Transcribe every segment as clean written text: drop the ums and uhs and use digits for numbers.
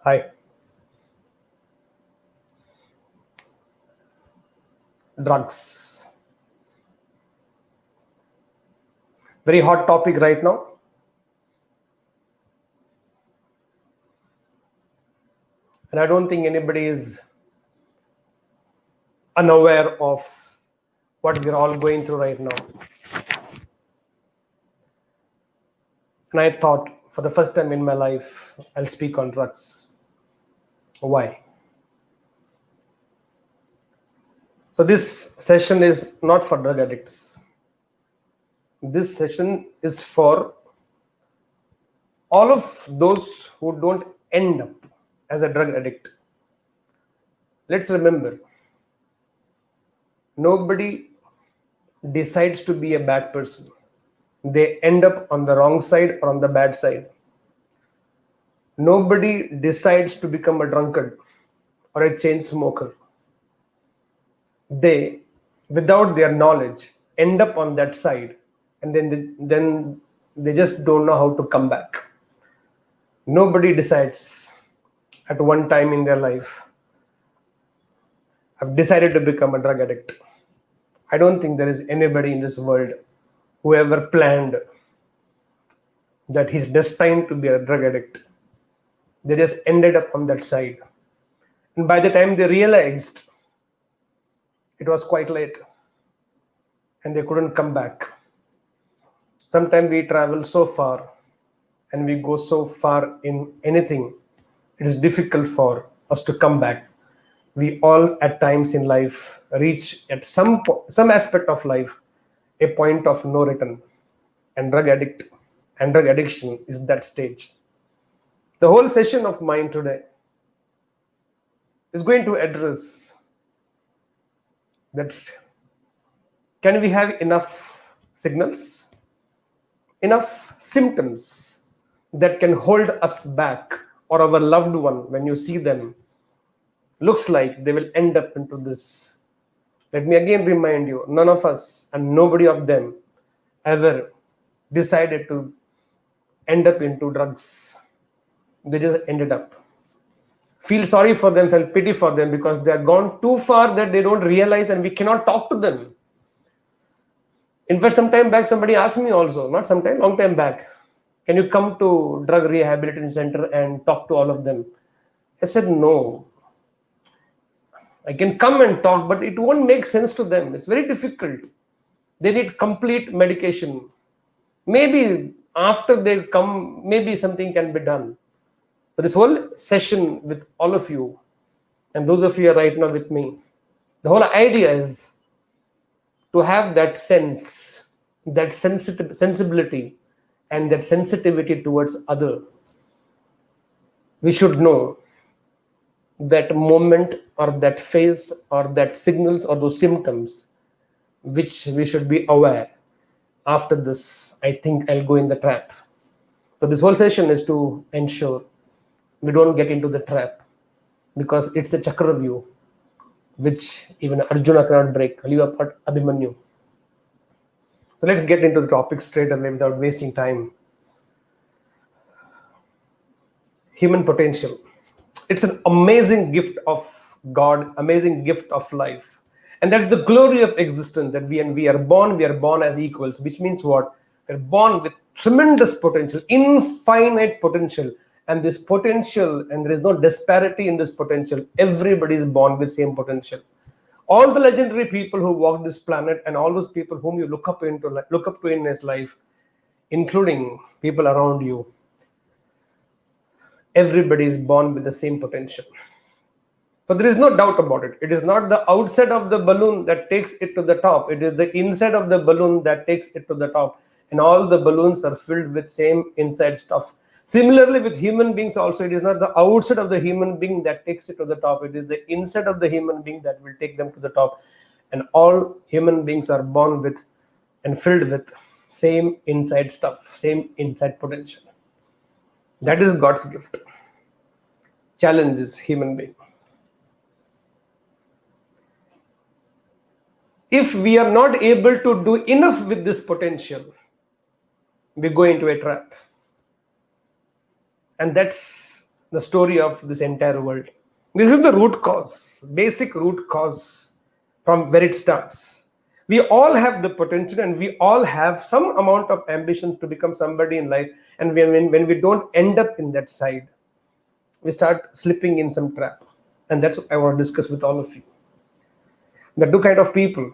Hi. Drugs. Very hot topic right now. And I don't think anybody is unaware of what we're all going through right now. And I thought, for the first time in my life, I'll speak on drugs. Why? So this session is not for drug addicts. This session is for all of those who don't end up as a drug addict. Let's remember, nobody decides to be a bad person. They end up on the wrong side or on the bad side. Nobody decides to become a drunkard or a chain smoker. They, without their knowledge, end up on that side, and then they just don't know how to come back. Nobody decides at one time in their life, I've decided to become a drug addict. I don't think there is anybody in this world who ever planned that he's destined to be a drug addict. They just ended up on that side. And by the time they realized, it was quite late and they couldn't come back. Sometimes we travel so far and we go so far in anything, it is difficult for us to come back. We all at times in life reach at some aspect of life a point of no return, and drug addiction is that stage. The whole session of mine today is going to address that. Can we have enough signals, enough symptoms that can hold us back, or our loved one, when you see them, looks like they will end up into this? Let me again remind you, none of us and nobody of them ever decided to end up into drugs. They just ended up. Feel sorry for them, feel pity for them, because they are gone too far that they don't realize, and we cannot talk to them. In fact, some time back, somebody asked me also, not some time, long time back, can you come to drug rehabilitation center and talk to all of them? I said, no. I can come and talk, but it won't make sense to them. It's very difficult. They need complete medication. Maybe after they come, maybe something can be done. So this whole session with all of you, and those of you are right now with me, the whole idea is to have that sense, that sensibility, and that sensitivity towards other. We should know that moment or that phase or that signals or those symptoms which we should be aware. After this, I think I'll go in the trap. So this whole session is to ensure we don't get into the trap, because it's the Chakravyuh which even Arjuna cannot break. Leave apart Abhimanyu. So let's get into the topic straight away without wasting time. human potential. It's an amazing gift of God, amazing gift of life. And that's the glory of existence, that we are born as equals, which means what? We're born with tremendous potential, infinite potential. And this potential, and there is no disparity in this potential. Everybody is born with same potential. All the legendary people who walk this planet, and all those people whom you look up to in his life, including people around you, everybody is born with the same potential. So there is no doubt about it. It is not the outside of the balloon that takes it to the top. It is the inside of the balloon that takes it to the top. And all the balloons are filled with same inside stuff. Similarly, with human beings also, it is not the outside of the human being that takes it to the top. It is the inside of the human being that will take them to the top. And all human beings are born with and filled with same inside stuff, same inside potential. That is God's gift. Challenge is human being. If we are not able to do enough with this potential, we go into a trap. And that's the story of this entire world. This is the root cause, basic root cause from where it starts. We all have the potential, and we all have some amount of ambition to become somebody in life. And when we don't end up in that side, we start slipping in some trap. And that's what I want to discuss with all of you. The two kind of people,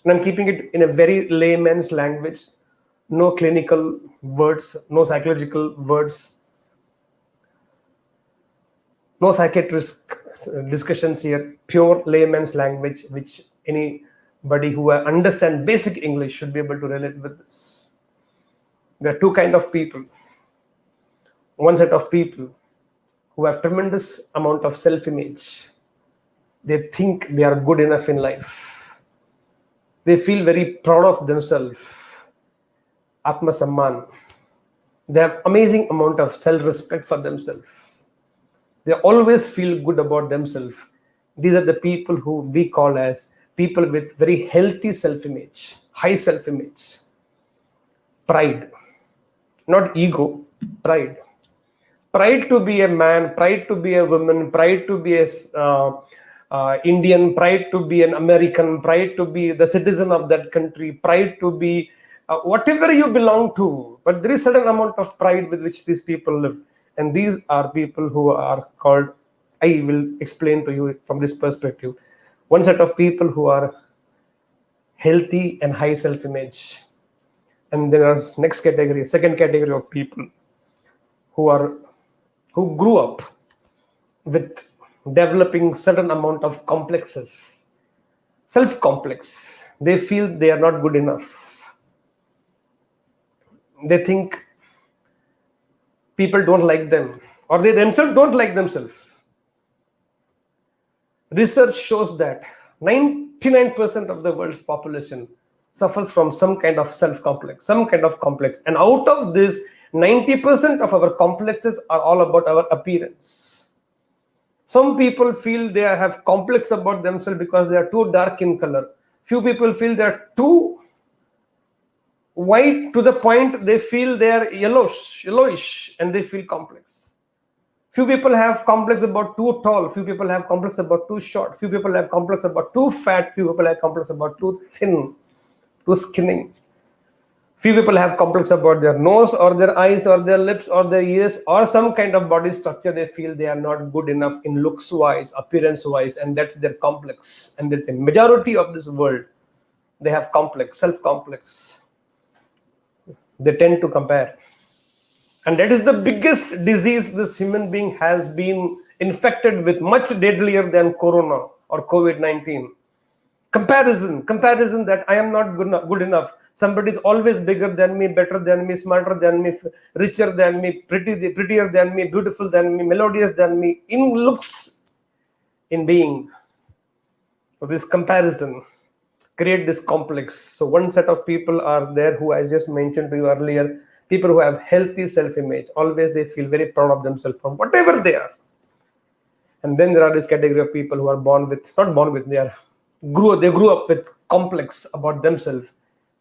and I'm keeping it in a very layman's language, no clinical words, no psychological words, no psychiatrist discussions here, pure layman's language, which anybody who understands basic English should be able to relate with this. There are two kind of people. One set of people who have tremendous amount of self-image. They think they are good enough in life. They feel very proud of themselves. Atma Samman. They have amazing amount of self-respect for themselves. They always feel good about themselves. These are the people who we call as people with very healthy self-image, high self-image. Pride. Not ego, pride. Pride to be a man, pride to be a woman, pride to be a Indian, pride to be an American, pride to be the citizen of that country, pride to be whatever you belong to. But there is a certain amount of pride with which these people live. And these are people who are called, I will explain to you from this perspective. One set of people who are healthy and high self-image. And there is next category, second category of people who grew up with developing certain amount of complexes, self-complex. They feel they are not good enough. They think people don't like them, or they themselves don't like themselves. Research shows that 99% of the world's population suffers from some kind of self-complex, some kind of complex. And out of this, 90% of our complexes are all about our appearance. Some people feel they have complex about themselves because they are too dark in color. Few people feel they are too white to the point they feel they are yellowish, and they feel complex. Few people have complex about too tall. Few people have complex about too short. Few people have complex about too fat. Few people have complex about too thin, too skinny. Few people have complex about their nose or their eyes or their lips or their ears or some kind of body structure. They feel they are not good enough in looks wise, appearance wise, and that's their complex. And there's a majority of this world, they have complex, self-complex. They tend to compare. And that is the biggest disease this human being has been infected with, much deadlier than corona or COVID-19. Comparison that I am not good enough. Somebody is always bigger than me, better than me, smarter than me, richer than me, prettier than me, beautiful than me, melodious than me, in looks, in being. So this comparison create this complex. So one set of people are there who I just mentioned to you earlier, people who have healthy self-image. Always they feel very proud of themselves from whatever they are. And then there are this category of people who are they grew up with complex about themselves.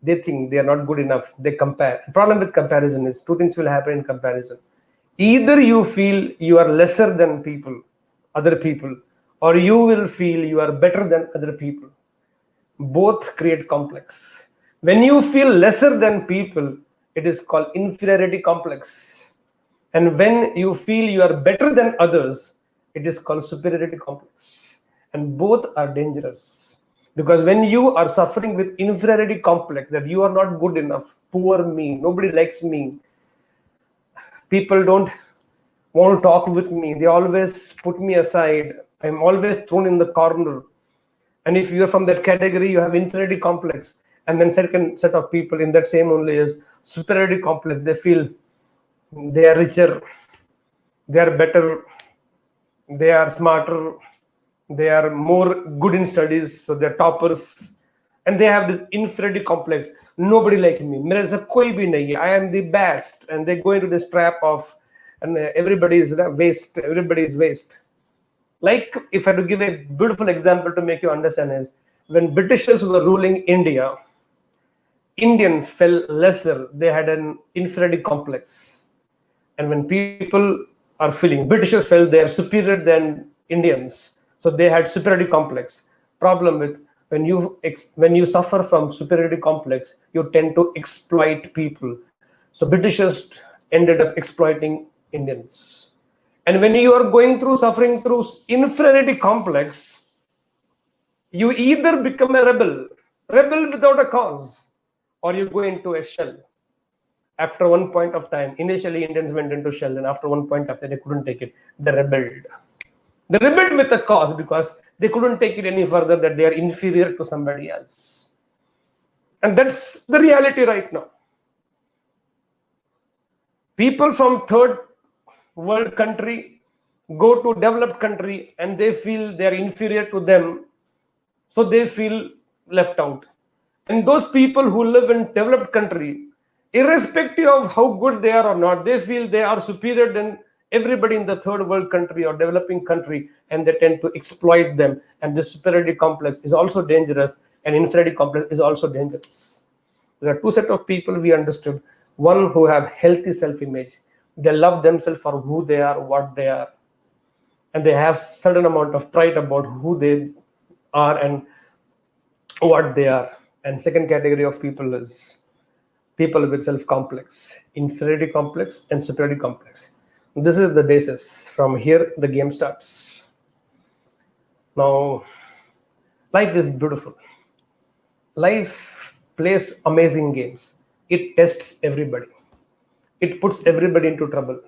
They think they are not good enough. They compare. The problem with comparison is two things will happen in comparison. Either you feel you are lesser than other people, or you will feel you are better than other people. Both create complex. When you feel lesser than people, it is called inferiority complex. And when you feel you are better than others, it is called superiority complex. And both are dangerous. Because when you are suffering with inferiority complex, that you are not good enough, poor me, nobody likes me, people don't want to talk with me, they always put me aside, I'm always thrown in the corner. And if you're from that category, you have inferiority complex. And then second set of people in that same only is superiority complex. They feel they are richer, they are better, they are smarter, they are more good in studies, so they're toppers. And they have this inferiority complex. Nobody like me. मेरे से कोई भी नहीं है. I am the best. And they go into this trap of, and everybody is waste. Everybody is waste. Like, if I had to give a beautiful example to make you understand, is when Britishers were ruling India, Indians felt lesser. They had an inferiority complex. And when people are feeling, Britishers felt they are superior than Indians, so they had superiority complex. Problem with, when you suffer from superiority complex, you tend to exploit people. So Britishers ended up exploiting Indians. And when you are going through suffering through inferiority complex, you either become a rebel without a cause, or you go into a shell. After one point of time, initially Indians went into shell, and after one point of time, they couldn't take it. They rebelled. They rebelled with a cause because they couldn't take it any further, that they are inferior to somebody else. And that's the reality right now. People from third world country go to developed country and they feel they are inferior to them, so they feel left out. And those people who live in developed country, irrespective of how good they are or not, they feel they are superior than everybody in the third world country or developing country, and they tend to exploit them. And this superiority complex is also dangerous, and inferiority complex is also dangerous. There are two sets of people we understood. One who have healthy self-image. They love themselves for who they are, what they are. And they have certain amount of pride about who they are and what they are. And second category of people is people with self-complex, inferiority complex and superiority complex. This is the basis. From here, the game starts. Now, life is beautiful. Life plays amazing games. It tests everybody. It puts everybody into trouble.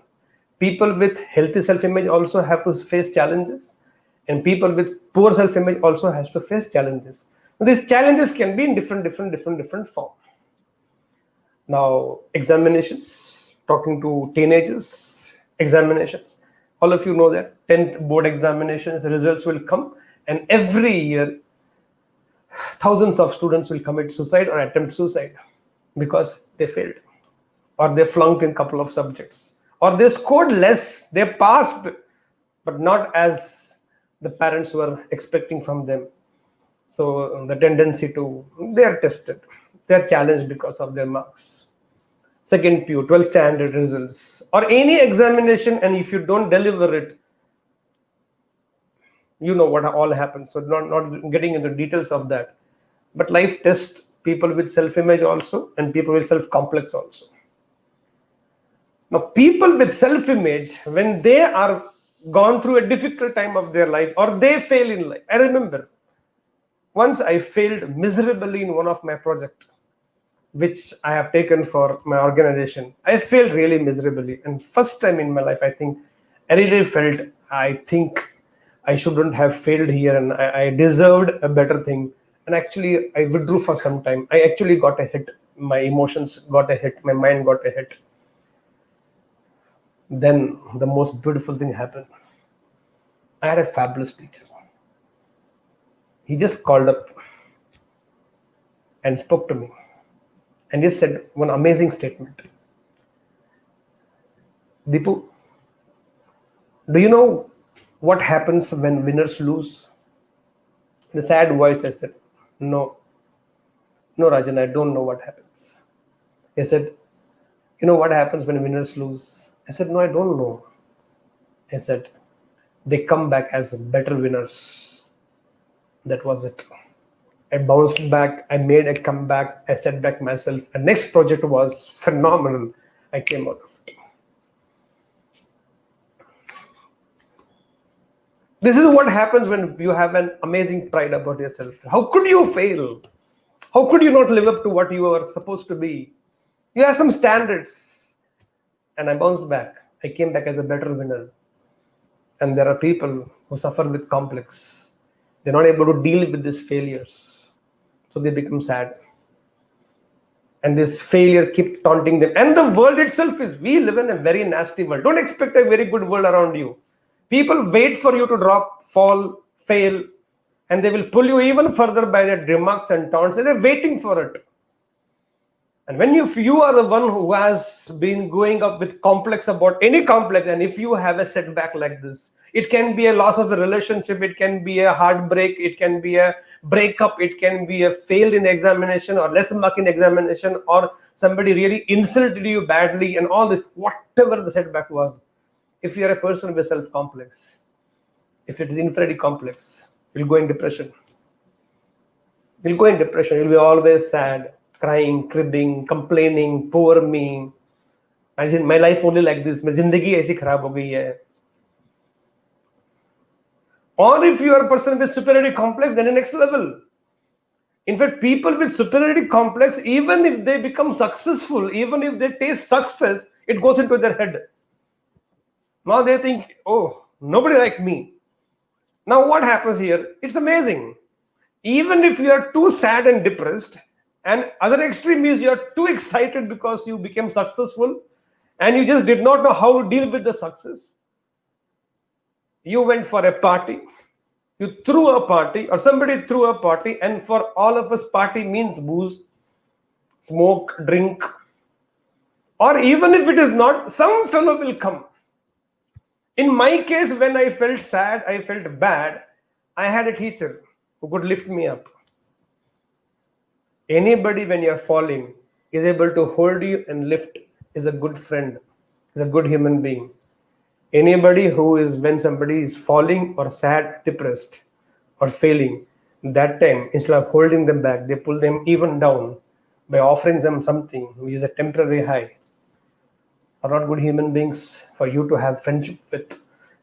People with healthy self-image also have to face challenges, and people with poor self-image also has to face challenges. These challenges can be in different form. Now, examinations, talking to teenagers, examinations. All of you know that 10th board examinations results will come, and every year thousands of students will commit suicide or attempt suicide because they failed, or they flunked in a couple of subjects, or they scored less, they passed, but not as the parents were expecting from them. So the tendency to, they are tested, they are challenged because of their marks. Second PU, 12th standard results, or any examination, and if you don't deliver it, you know what all happens. So not getting into details of that. But life tests people with self-image also, and people with self-complex also. Now, people with self-image, when they are gone through a difficult time of their life, or they fail in life. I remember once I failed miserably in one of my projects, which I have taken for my organization. I failed really miserably. And first time in my life, I think I really felt, I think I shouldn't have failed here, and I deserved a better thing. And actually, I withdrew for some time. I actually got a hit. My emotions got a hit. My mind got a hit. Then the most beautiful thing happened. I had a fabulous teacher. He just called up and spoke to me. And he said one amazing statement. Deepu, do you know what happens when winners lose? In a sad voice, I said, no, Rajan, I don't know what happens. He said, you know what happens when winners lose? I said, no, I don't know. I said, they come back as better winners. That was it. I bounced back. I made a comeback. I set back myself. The next project was phenomenal. I came out of it. This is what happens when you have an amazing pride about yourself. How could you fail? How could you not live up to what you are supposed to be? You have some standards. And I bounced back. I came back as a better winner. And there are people who suffer with complex. They're not able to deal with these failures. So they become sad. And this failure keeps taunting them. And the world itself we live in a very nasty world. Don't expect a very good world around you. People wait for you to drop, fall, fail, and they will pull you even further by their remarks and taunts. And they're waiting for it. And when if you are the one who has been going up with complex about any complex, and if you have a setback like this, it can be a loss of a relationship, it can be a heartbreak, it can be a breakup, it can be a failed in examination or less mark in examination, or somebody really insulted you badly, and all this, whatever the setback was. If you are a person with self-complex, if it is inferiority complex, you'll go in depression. You'll go in depression. You'll be always sad, crying, cribbing, complaining, poor me. Imagine my life only like this. My zindagi aisi kharab ho gayi hai. Or if you are a person with superiority complex, then the next level. In fact, people with superiority complex, even if they become successful, even if they taste success, it goes into their head. Now they think, oh, nobody like me. Now what happens here? It's amazing. Even if you are too sad and depressed, and other extreme is you are too excited because you became successful and you just did not know how to deal with the success. You went for a party, you threw a party, or somebody threw a party, and for all of us, party means booze, smoke, drink. Or even if it is not, some fellow will come. In my case, when I felt sad, I felt bad, I had a teacher who could lift me up. Anybody, when you're falling, is able to hold you and lift is a good friend, is a good human being. Anybody who is, when somebody is falling or sad, depressed or failing, that time, instead of holding them back, they pull them even down by offering them something which is a temporary high. Are not good human beings for you to have friendship with.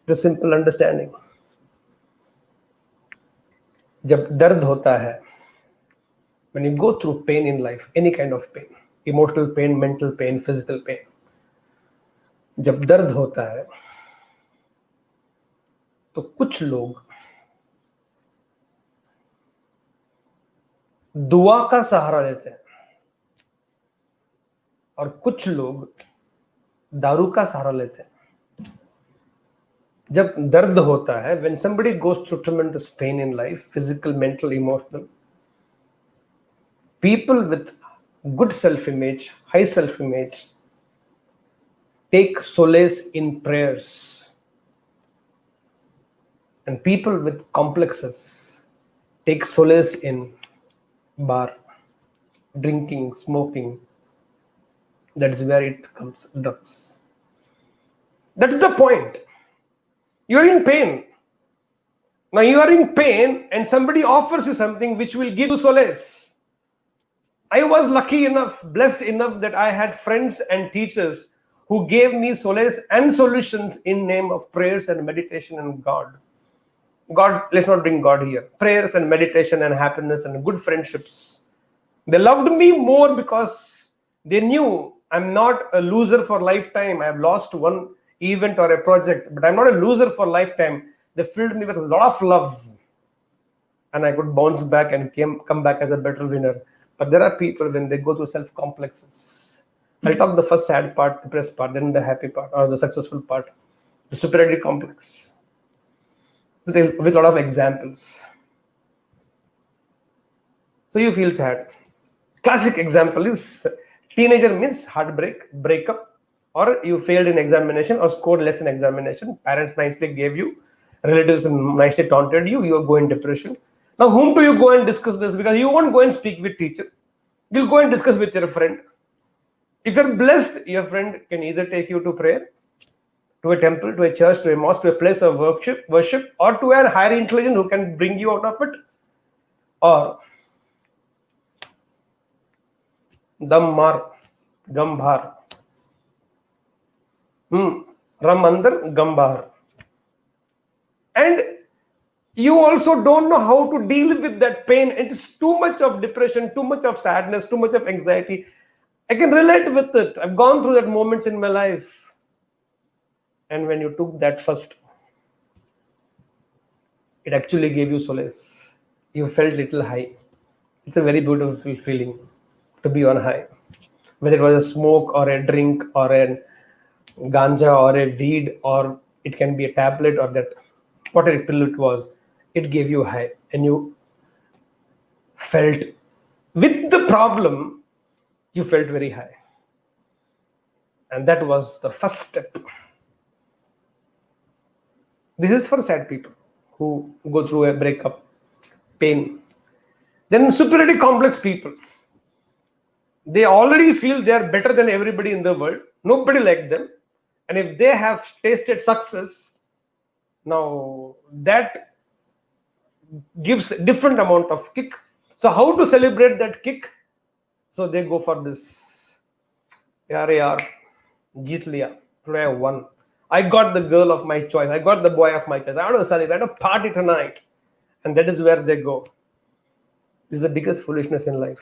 The simple understanding. जब दर्द होता है, when you go through pain in life, any kind of pain, emotional pain, mental pain, physical pain, जब दर्द होता है, तो कुछ लोग दुआ का सहारा लेते हैं और कुछ लोग दारू का सहारा लेते हैं. जब दर्द होता है, when somebody goes through tremendous pain in life, physical, mental, emotional, people with good self-image, high self-image, take solace in prayers. And people with complexes take solace in bar, drinking, smoking. That's where it comes, drugs. That's the point. You're in pain. Now you are in pain and somebody offers you something which will give you solace. I was lucky enough, blessed enough that I had friends and teachers who gave me solace and solutions in name of prayers and meditation and God. God, let's not bring God here. Prayers and meditation and happiness and good friendships. They loved me more because they knew I'm not a loser for lifetime. I've lost one event or a project, but I'm not a loser for lifetime. They filled me with a lot of love and I could bounce back and come back as a better winner. But there are people when they go through self-complexes. I'll talk the first sad part, depressed part, then the happy part or the successful part, the superiority complex. With a lot of examples. So you feel sad. Classic example is teenager means heartbreak, breakup, or you failed in examination or scored less in examination. Parents nicely gave you, relatives nicely taunted you, you are going depression. Now whom do you go and discuss this? Because you won't go and speak with teacher. You'll go and discuss with your friend. If you're blessed, your friend can either take you to prayer to a temple, to a church, to a mosque, to a place of worship, or to a higher intelligence who can bring you out of it, or Dammar, Gambhar, Ramandar, Gambhar. And you also don't know how to deal with that pain. It's too much of depression, too much of sadness, too much of anxiety. I can relate with it. I've gone through that moments in my life. And when you took that first, it actually gave you solace. You felt little high. It's a very beautiful feeling to be on high. Whether it was a smoke or a drink or a ganja or a weed, or it can be a tablet or that whatever pill it was, it gave you high and you felt with the problem, you felt very high. And that was the first step. This is for sad people who go through a breakup, pain. Then superiority complex people. They already feel they are better than everybody in the world. Nobody like them. And if they have tasted success, now that gives a different amount of kick. So how to celebrate that kick? So they go for this. Yaar, jeet liya. Today I won. I got the girl of my choice. I got the boy of my choice. I want to celebrate. I want to party tonight. And that is where they go. This is the biggest foolishness in life.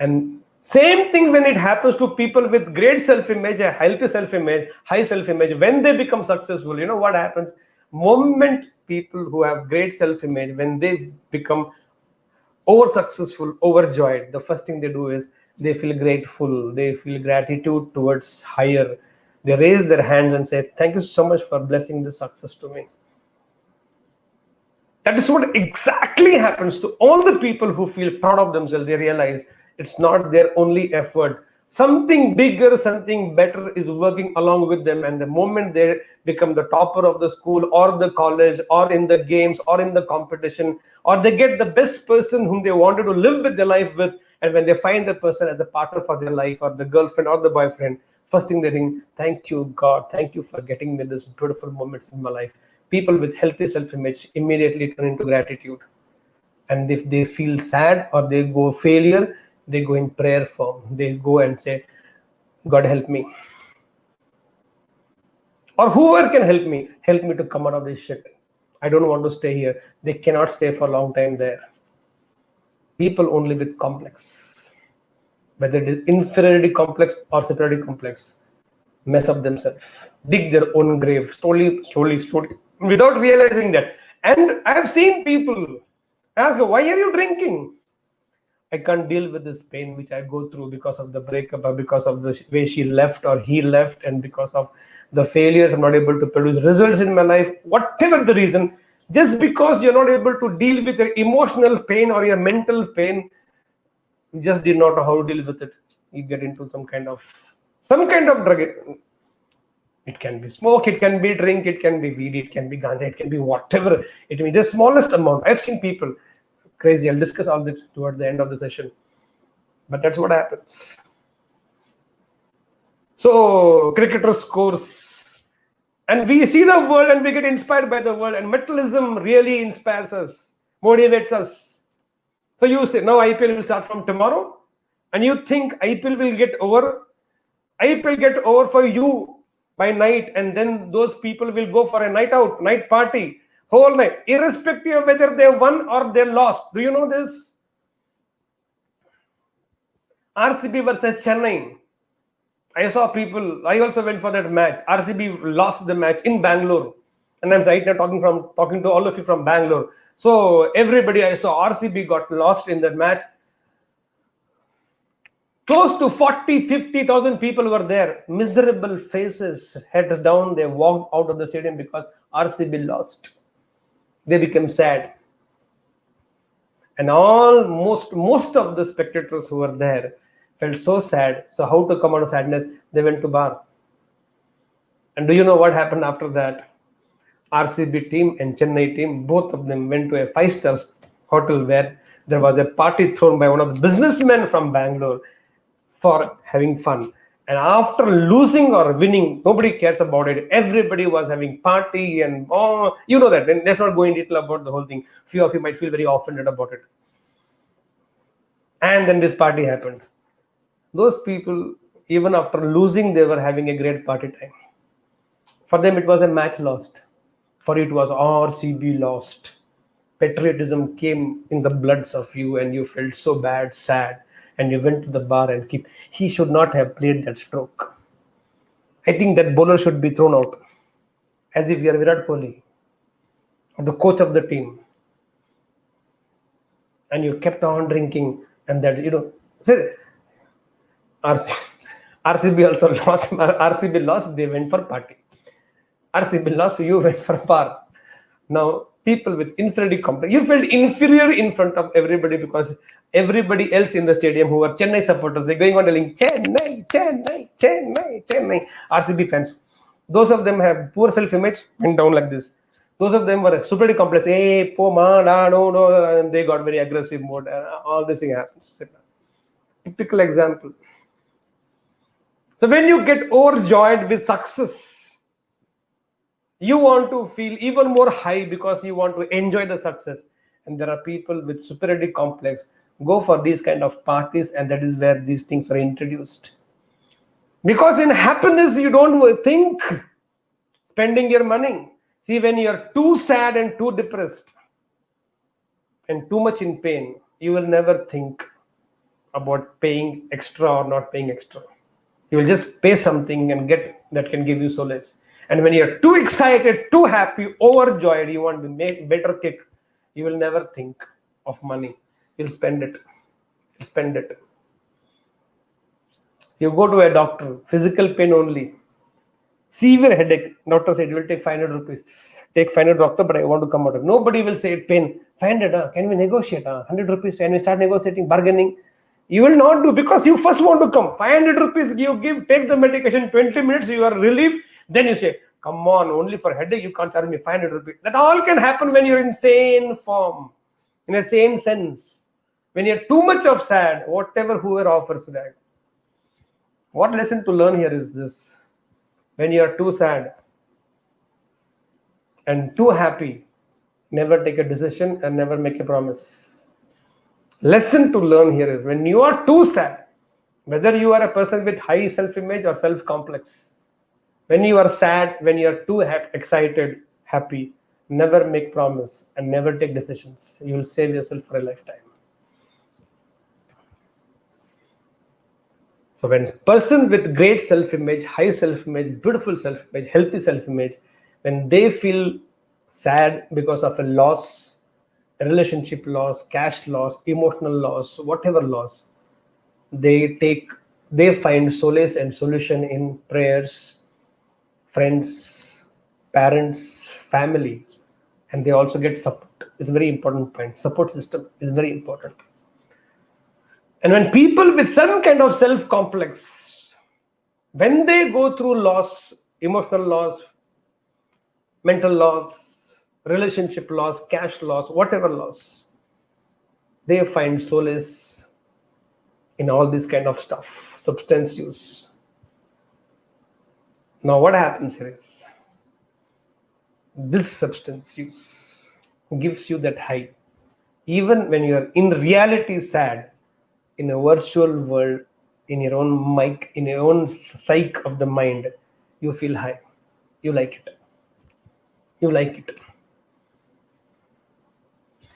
And same thing when it happens to people with great self-image, a healthy self-image, high self-image. When they become successful, you know what happens? Moment people who have great self-image, when they become over-successful, overjoyed, the first thing they do is they feel grateful. They feel gratitude towards higher. They raise their hands and say, thank you so much for blessing this success to me. That is what exactly happens to all the people who feel proud of themselves. They realize it's not their only effort. Something bigger, something better is working along with them. And the moment they become the topper of the school or the college or in the games or in the competition, or they get the best person whom they wanted to live with their life with, and when they find the person as a partner for their life, or the girlfriend or the boyfriend, first thing they think, thank you, God, thank you for getting me this beautiful moments in my life. People with healthy self-image immediately turn into gratitude. And if they feel sad or they go failure, they go in prayer form. They go and say, God help me. Or whoever can help me to come out of this shit. I don't want to stay here. They cannot stay for a long time there. People only with complex, whether it is inferiority complex or superiority complex, mess up themselves, dig their own grave slowly, without realizing that. And I have seen people ask, why are you drinking? I can't deal with this pain which I go through because of the breakup, or because of the way she left or he left, and because of the failures, I'm not able to produce results in my life, whatever the reason. Just because you're not able to deal with your emotional pain or your mental pain, you just did not know how to deal with it. You get into some kind of drug. It can be smoke, it can be drink, it can be weed, it can be ganja, it can be whatever. It may be the smallest amount. I've seen people crazy. I'll discuss all this towards the end of the session. But that's what happens. So cricketer scores. And we see the world and we get inspired by the world. And materialism really inspires us, motivates us. So you say, now IPL will start from tomorrow. And you think IPL will get over. IPL get over for you by night. And then those people will go for a night out, night party, whole night, irrespective of whether they won or they lost. Do you know this? RCB versus Chennai. I saw people, I also went for that match. RCB lost the match in Bangalore. And I'm right now talking to all of you from Bangalore. So everybody I saw, RCB got lost in that match. Close to 40,000-50,000 people were there. Miserable faces, heads down. They walked out of the stadium because RCB lost. They became sad. And most of the spectators who were there felt so sad. So how to come out of sadness? They went to bar. And do you know what happened after that? RCB team and Chennai team, both of them went to a 5-star hotel where there was a party thrown by one of the businessmen from Bangalore for having fun. And after losing or winning, nobody cares about it. Everybody was having party and you know that. And let's not go in detail about the whole thing. Few of you might feel very offended about it. And then this party happened. Those people, even after losing, they were having a great party time. For them, it was a match lost. For you, it was RCB lost. Patriotism came in the bloods of you, and you felt so bad, sad, and you went to the bar and he should not have played that stroke. I think that bowler should be thrown out, as if we are Virat Kohli, or the coach of the team. And you kept on drinking, and that, RCB also lost. RCB lost, they went for party. RCB lost, you went for bar. Now, people with inferiority complex, you felt inferior in front of everybody because everybody else in the stadium who were Chennai supporters, they're going on telling Chennai, Chennai, Chennai, Chennai. RCB fans, those of them have poor self-image, went down like this. Those of them were superiority complex. Hey, po man, no, and they got very aggressive mode. All this thing happens. Typical example. So when you get overjoyed with success, you want to feel even more high because you want to enjoy the success. And there are people with superiority complex go for these kind of parties, and that is where these things are introduced. Because in happiness, you don't think spending your money. See, when you are too sad and too depressed and too much in pain, you will never think about paying extra or not paying extra. You will just pay something and get that can give you solace. And when you're too excited, too happy, overjoyed, you want to make better kick, you will never think of money. You'll spend it. You'll spend it. You go to a doctor, physical pain only. Severe headache. Doctor said, you will take 500 rupees. Take 500, doctor, but I want to come out of it. Nobody will say pain. 500, can we negotiate? 100 rupees, can we start negotiating, bargaining? You will not do because you first want to come. 500 rupees you give, take the medication, 20 minutes, you are relieved. Then you say, come on, only for headache, you can't charge me 500 rupees. That all can happen when you're in sane form, in a sane sense. When you're too much of sad, whoever offers that. What lesson to learn here is this. When you're too sad and too happy, never take a decision and never make a promise. Lesson to learn here is when you are too sad, whether you are a person with high self-image or self-complex, when you are sad, when you are too excited, happy, never make promise and never take decisions. You will save yourself for a lifetime. So when a person with great self-image, high self-image, beautiful self-image, healthy self-image, when they feel sad because of a loss, a relationship loss, cash loss, emotional loss, whatever loss, they find solace and solution in prayers, friends, parents, family, and they also get support. It's a very important point. Support system is very important. And when people with some kind of self-complex, when they go through loss, emotional loss, mental loss, relationship loss, cash loss, whatever loss, they find solace in all this kind of stuff, substance use. Now what happens here is, this substance use gives you that high. Even when you are in reality sad, in a virtual world, in your own mic, in your own psyche of the mind, you feel high. You like it. You like it.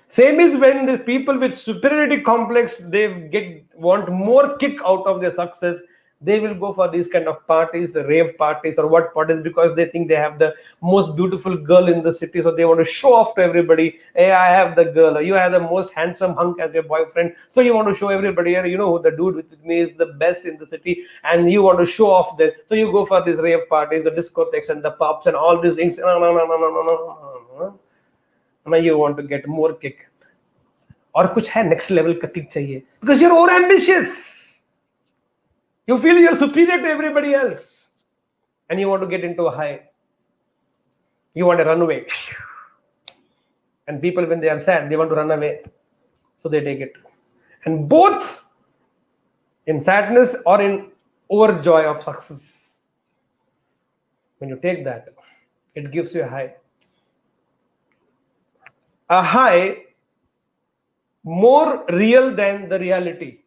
Same is when the people with superiority complex, they want more kick out of their success. They will go for these kind of parties, the rave parties or what parties, because they think they have the most beautiful girl in the city. So they want to show off to everybody. Hey, I have the girl. You have the most handsome hunk as your boyfriend. So you want to show everybody, you know, the dude with me is the best in the city. And you want to show off that. So you go for these rave parties, the discotheques and the pubs and all these things. No. Now you want to get more kick. Or kuch hai next level ka kick chahiye. Because you're more ambitious. You feel you're superior to everybody else. And you want to get into a high. You want a runaway. And people, when they are sad, they want to run away. So they take it. And both in sadness or in overjoy of success. When you take that, it gives you a high. A high more real than the reality.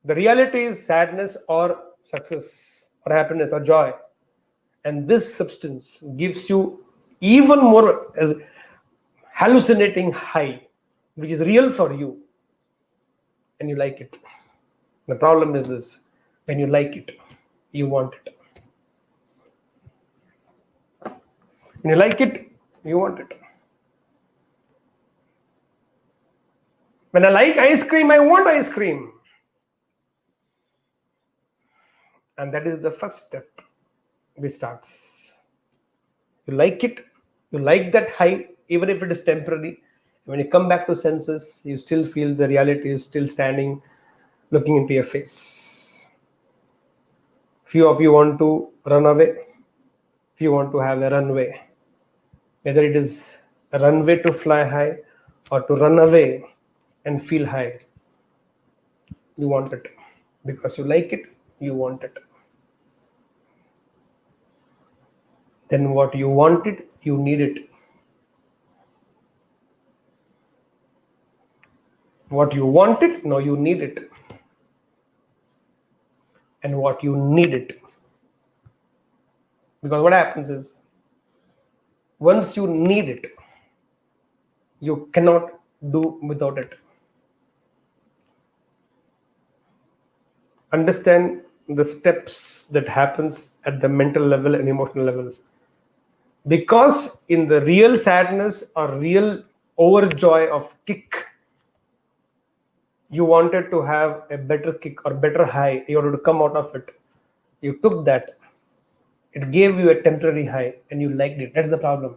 The reality is sadness or success or happiness or joy. And this substance gives you even more hallucinating high, which is real for you. And you like it. The problem is this: when you like it, you want it. When you like it, you want it. When I like ice cream, I want ice cream. And that is the first step which starts. You like it, you like that high, even if it is temporary. When you come back to senses, you still feel the reality is still standing, looking into your face. Few of you want to run away. Few want to have a runway. Whether it is a runway to fly high or to run away and feel high, you want it. Because you like it, you want it. Then what you wanted, you need it. What you wanted, now you need it. And what you need it. Because what happens is, once you need it, you cannot do without it. Understand the steps that happens at the mental level and emotional level. Because in the real sadness or real overjoy of kick, you wanted to have a better kick or better high, you wanted to come out of it. You took that. It gave you a temporary high and you liked it. That's the problem.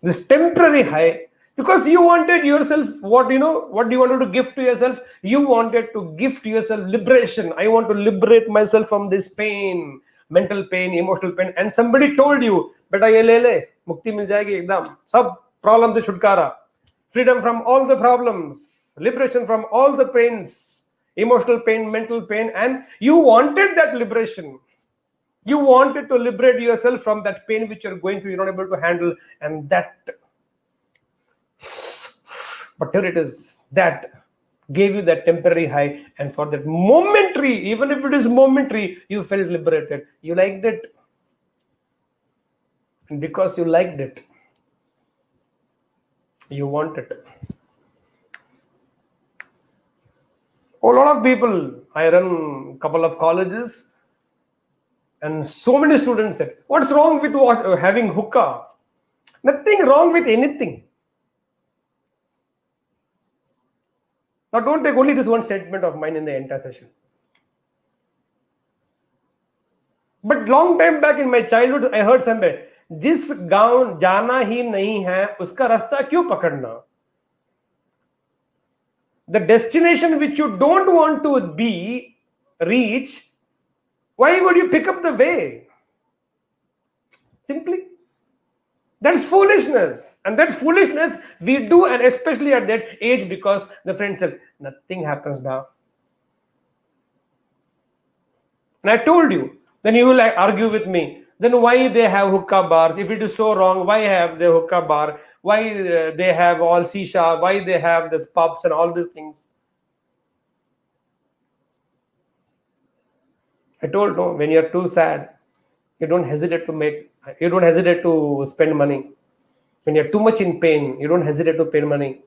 This temporary high, because you wanted yourself, what do you wanted to give to yourself? You wanted to give to yourself liberation. I want to liberate myself from this pain, mental pain, emotional pain. And somebody told you, beta ye le le, mukti mil jayegi ekdam, sab problem se chutkara, freedom from all the problems, liberation from all the pains, emotional pain, mental pain. And you wanted that liberation. You wanted to liberate yourself from that pain which you're going through, you're not able to handle. And that, whatever it is, that gave you that temporary high. And for that momentary, even if it is momentary, you felt liberated. You liked it. And because you liked it, you want it. A lot of people, I run a couple of colleges, and so many students said, what's wrong with having hookah? Nothing wrong with anything. Now don't take only this one statement of mine in the entire session. But long time back in my childhood, I heard somebody, जिस गांव जाना ही नहीं है, उसका रास्ता क्यों पकड़ना? The destination which you don't want to reach, why would you pick up the way? Simply. That's foolishness. And that's foolishness we do, and especially at that age, because the friend said, nothing happens now. And I told you, then you will argue with me. Then why they have hookah bars? If it is so wrong, why have they hookah bar? Why they have all shisha? Why they have this pubs and all these things? I told no, when you're too sad, you don't hesitate to spend money. When you're too much in pain, you don't hesitate to pay money.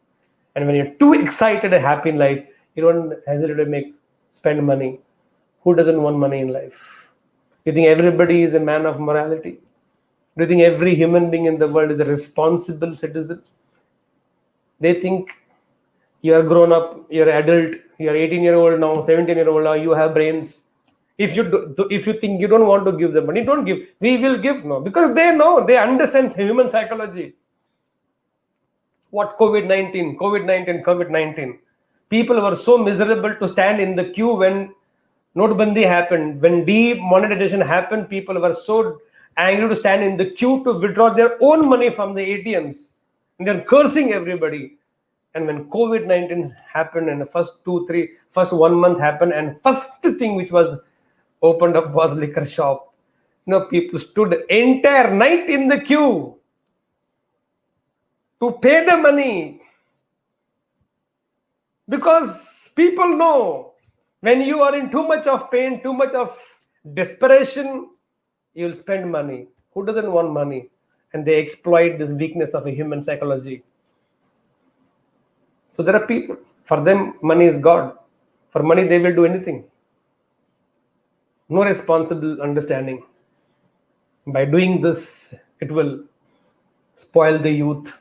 And when you're too excited and happy in life, you don't hesitate to spend money. Who doesn't want money in life? You think everybody is a man of morality? Do you think every human being in the world is a responsible citizen? They think you are grown up, you're adult, you're 18-year-old now, 17-year-old now, you have brains. If you think you don't want to give them money, don't give. We will give. No, because they know, they understand human psychology. What COVID-19. People were so miserable to stand in the queue when Notbandi happened. When demonetization happened, people were so angry to stand in the queue to withdraw their own money from the ATMs. And they're cursing everybody. And when COVID-19 happened, and the first 1 month happened, and first thing which was opened up was liquor shop. People stood entire night in the queue to pay the money, because people know when you are in too much of pain, too much of desperation, you'll spend money. Who doesn't want money? And they exploit this weakness of a human psychology. So there are people, for them, money is God. For money, they will do anything. No responsible understanding. By doing this, it will spoil the youth,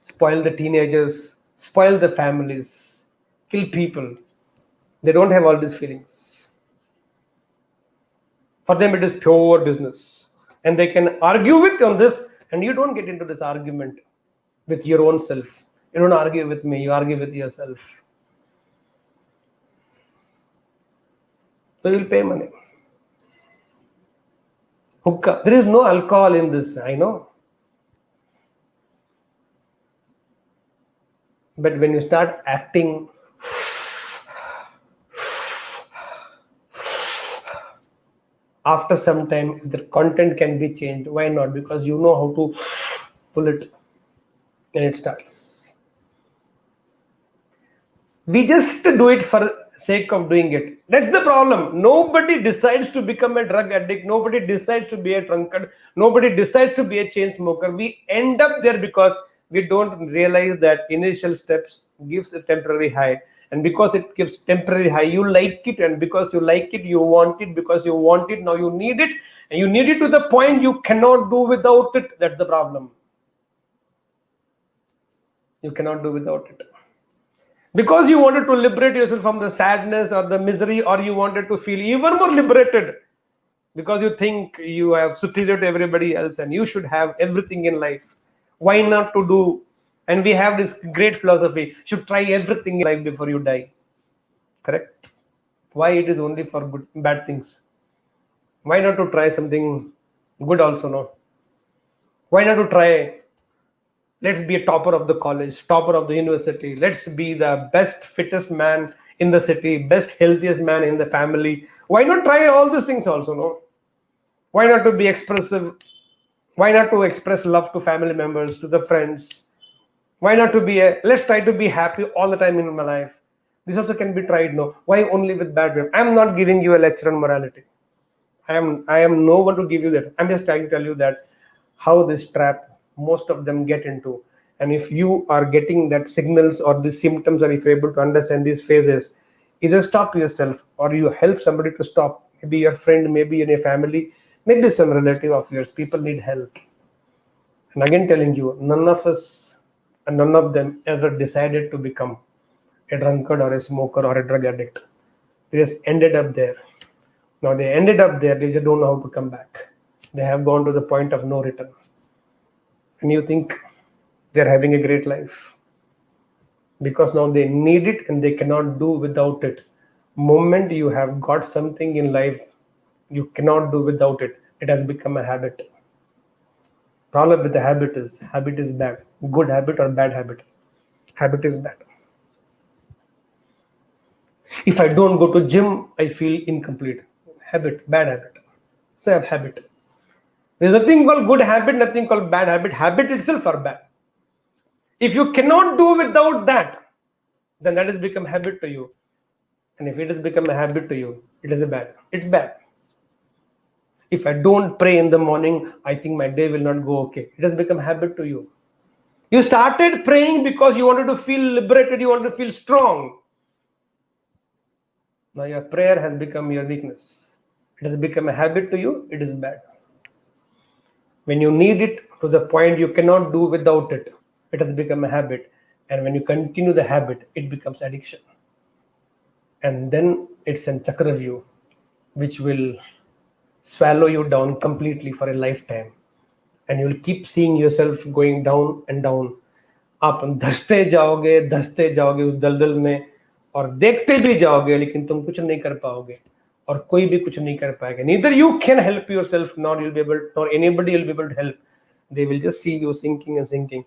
spoil the teenagers, spoil the families, kill people. They don't have all these feelings. For them, it is pure business. And they can argue with you on this, and you don't get into this argument with your own self. You don't argue with me, you argue with yourself. So you'll pay money. Hookah. There is no alcohol in this, I know. But when you start acting after some time, the content can be changed. Why not? Because you know how to pull it, and it starts. We just do it for sake of doing it. That's the problem. Nobody decides to become a drug addict. Nobody decides to be a drunkard. Nobody decides to be a chain smoker. We end up there because we don't realize that initial steps gives a temporary high. And because it gives temporary high, you like it. And because you like it, you want it. Because you want it, now you need it. And you need it to the point you cannot do without it. That's the problem. You cannot do without it. Because you wanted to liberate yourself from the sadness or the misery, or you wanted to feel even more liberated because you think you have superior to everybody else and you should have everything in life. Why not to do? And we have this great philosophy, should try everything in life before you die. Correct? Why it is only for good, bad things? Why not to try something good also? No. Why not to try? Let's be a topper of the college, topper of the university. Let's be the best, fittest man in the city, best, healthiest man in the family. Why not try all these things also? No. Why not to be expressive? Why not to express love to family members, to the friends? Why not to be let's try to be happy all the time in my life. This also can be tried. No. Why only with bad way? I'm not giving you a lecture on morality. I am no one to give you that. I'm just trying to tell you that how this trap most of them get into. And if you are getting that signals or the symptoms, or if you're able to understand these phases, either stop yourself or you help somebody to stop. Maybe your friend, maybe in your family, maybe some relative of yours. People need help. And again telling you, none of us and none of them ever decided to become a drunkard or a smoker or a drug addict. They just ended up there. Now they ended up there, they just don't know how to come back. They have gone to the point of no return. And you think they're having a great life because now they need it and they cannot do without it. Moment you have got something in life, you cannot do without it. It has become a habit. Problem with the habit is bad. Good habit or bad habit? Habit is bad. If I don't go to gym, I feel incomplete. Habit, bad habit. Sad habit. There's nothing called good habit, nothing called bad habit. Habit itself are bad. If you cannot do without that, then that has become habit to you. And if it has become a habit to you, it is a bad. It's bad. If I don't pray in the morning, I think my day will not go okay. It has become habit to you. You started praying because you wanted to feel liberated, you wanted to feel strong. Now your prayer has become your weakness. It has become a habit to you, it is bad. When you need it to the point you cannot do without it, it has become a habit. And when you continue the habit, it becomes addiction. And then it's a chakravyuh, which will swallow you down completely for a lifetime. And you'll keep seeing yourself going down and down. आप धंसते जाओगे उस दलदल में, और देखते भी जाओगे, लेकिन तुम कुछ नहीं कर पाओगे, और कोई भी कुछ नहीं कर पाएगा. Neither you can help yourself, nor you'll be able, nor anybody will be able to help. They will just see you sinking and sinking.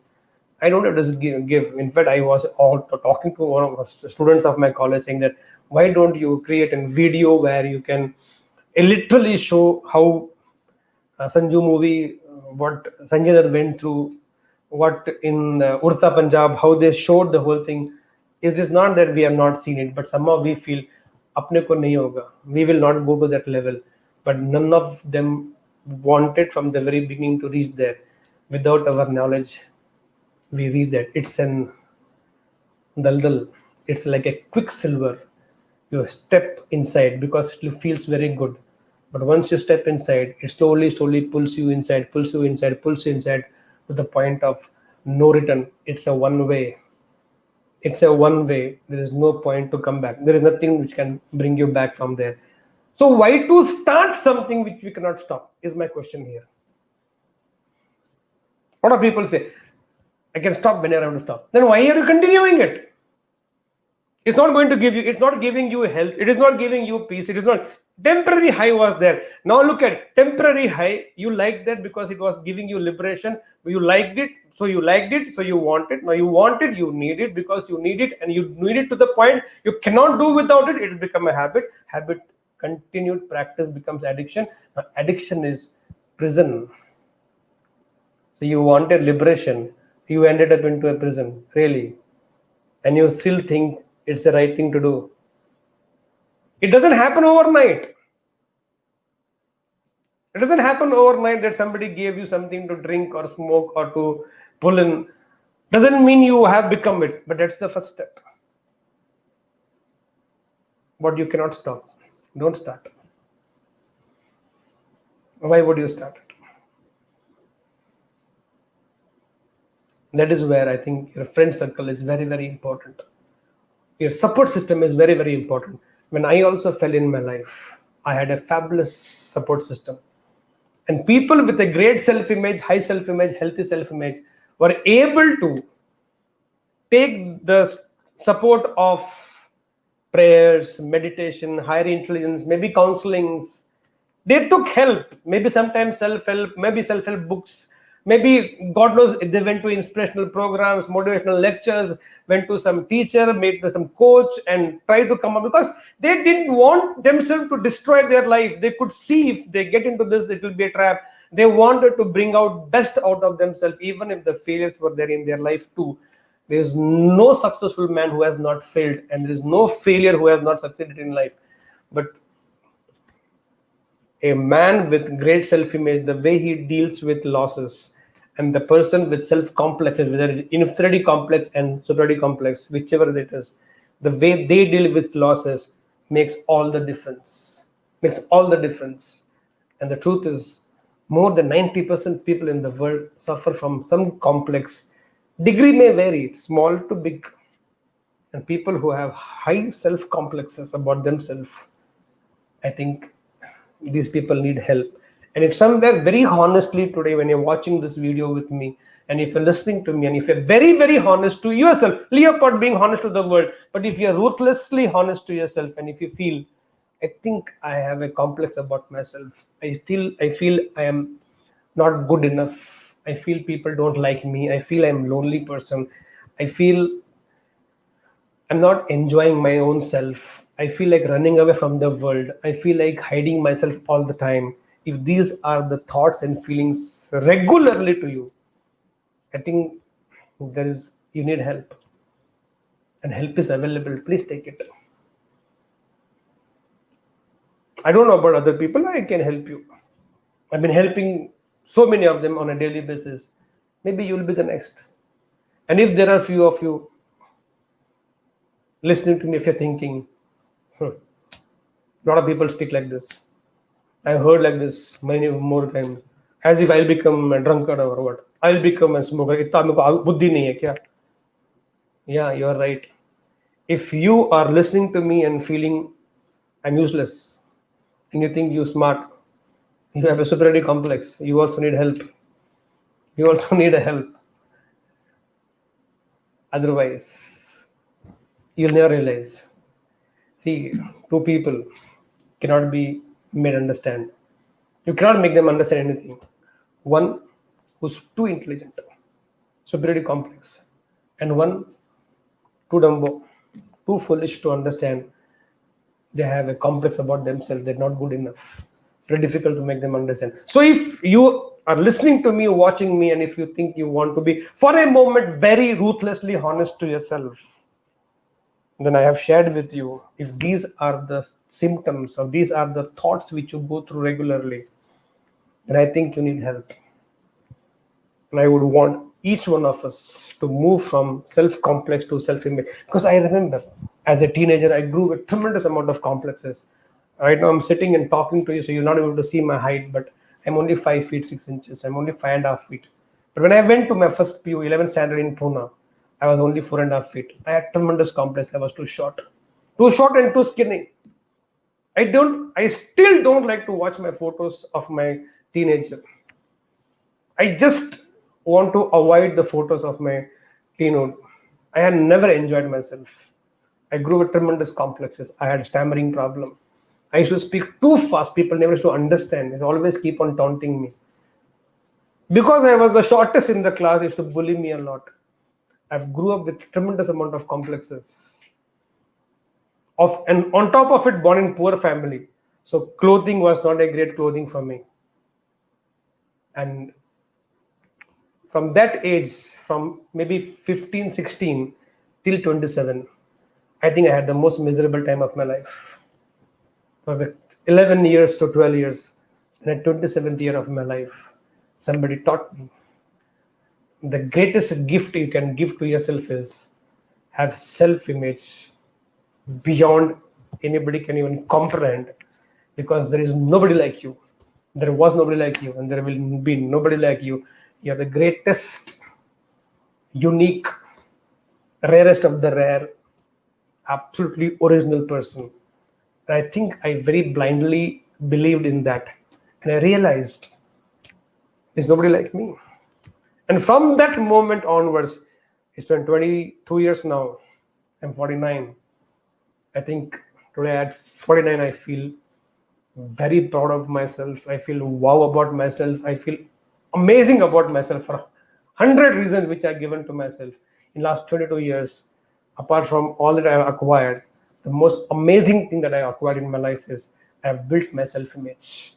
I don't have to give. In fact, I was talking to one of the students of my college saying that why don't you create a video where you can literally show how Sanju movie, what Sanjay Dutt went through, what in Urta Punjab, how they showed the whole thing. It is not that we have not seen it, but somehow we feel apne ko nahi hoga. We will not go to that level. But none of them wanted from the very beginning to reach there. Without our knowledge, we reach that. It's an daldal. It's like a quicksilver. You step inside because it feels very good. But once you step inside, it slowly pulls you inside, pulls you inside, pulls you inside to the point of no return. It's a one way. It's a one way. There is no point to come back. There is nothing which can bring you back from there. So why to start something which we cannot stop is my question here. A lot of people say, I can stop whenever I want to stop. Then why are you continuing it? It's not going to give you, it's not giving you health, it is not giving you peace, it is not. Temporary high was there. Now look at temporary high. You liked that because it was giving you liberation. You liked it, so you liked it, so you want it. Now you want it, you need it because you need it, and you need it to the point you cannot do without it. It has become a habit. Habit, continued practice becomes addiction. Now, addiction is prison. So you wanted liberation, you ended up into a prison, really, and you still think it's the right thing to do. It doesn't happen overnight. It doesn't happen overnight that somebody gave you something to drink or smoke or to pull in. Doesn't mean you have become it, but that's the first step. But you cannot stop. Don't start. Why would you start it? That is where I think your friend circle is very, very important. Your support system is very, very important. When I also fell in my life, I had a fabulous support system. And people with a great self-image, high self-image, healthy self-image were able to take the support of prayers, meditation, higher intelligence, maybe counselings. They took help, maybe sometimes self-help, maybe self-help books, maybe God knows they went to inspirational programs, motivational lectures, went to some teacher, made to some coach, and tried to come up because they didn't want themselves to destroy their life. They could see if they get into this, it will be a trap. They wanted to bring out best out of themselves, even if the failures were there in their life too. There is no successful man who has not failed, and there is no failure who has not succeeded in life. But a man with great self-image, the way he deals with losses, and the person with self-complexes, whether inferiority complex and superiority complex, whichever it is, the way they deal with losses makes all the difference. Makes all the difference. And the truth is, more than 90% people in the world suffer from some complex. Degree may vary, small to big. And people who have high self-complexes about themselves, I think these people need help. And if somewhere very honestly today, when you're watching this video with me, and if you're listening to me, and if you're very, very honest to yourself, leave apart being honest to the world, but if you're ruthlessly honest to yourself, and if you feel, I think I have a complex about myself, I feel I am not good enough, I feel people don't like me, I feel I'm a lonely person, I feel I'm not enjoying my own self, I feel like running away from the world, I feel like hiding myself all the time. If these are the thoughts and feelings regularly to you, I think you need help. And help is available. Please take it. I don't know about other people. I can help you. I've been helping so many of them on a daily basis. Maybe you'll be the next. And if there are few of you listening to me, if you're thinking, a lot of people speak like this. I've heard like this many more times, as if I'll become a drunkard or what. I'll become a smoker. इतना मेरे को बुद्धि नहीं है क्या? Yeah, you're right. If you are listening to me and feeling I'm useless, and you think you're smart, you have a superiority complex, you also need help. You also need a help. Otherwise, you'll never realize. See, two people cannot be made understand. You cannot make them understand anything. One who's too intelligent, superiority complex, and one too dumbo, too foolish to understand. They have a complex about themselves. They're not good enough. Very difficult to make them understand. So if you are listening to me, watching me, and if you think you want to be for a moment very ruthlessly honest to yourself, then I have shared with you, if these are the symptoms or these are the thoughts which you go through regularly, then I think you need help. And I would want each one of us to move from self-complex to self-image. Because I remember as a teenager, I grew with tremendous amount of complexes. Right now I'm sitting and talking to you, so you're not able to see my height, but I'm only 5 feet 6 inches. I'm only 5.5 feet. But when I went to my first PU 11th standard in Pune, I was only 4.5 feet. I had tremendous complex. I was too short and too skinny. I still don't like to watch my photos of my teenager. I just want to avoid the photos of my teenhood. I had never enjoyed myself. I grew with tremendous complexes. I had a stammering problem. I used to speak too fast. People never used to understand. They always keep on taunting me. Because I was the shortest in the class, they used to bully me a lot. I grew up with tremendous amount of complexes. And on top of it, born in poor family. So clothing was not a great clothing for me. And from that age, from maybe 15, 16 till 27, I think I had the most miserable time of my life. For the 11 years to 12 years, in the 27th year of my life, somebody taught me the greatest gift you can give to yourself is have self-image beyond anybody can even comprehend, because there is nobody like you. There was nobody like you, and there will be nobody like you. You're the greatest, unique, rarest of the rare, absolutely original person. And I think I very blindly believed in that. And I realized there's nobody like me. And from that moment onwards, it's been 22 years now. I'm 49. I think today at 49, I feel very proud of myself. I feel wow about myself. I feel amazing about myself for 100 reasons which I've given to myself in last 22 years. Apart from all that I've acquired, the most amazing thing that I acquired in my life is I've built my self-image.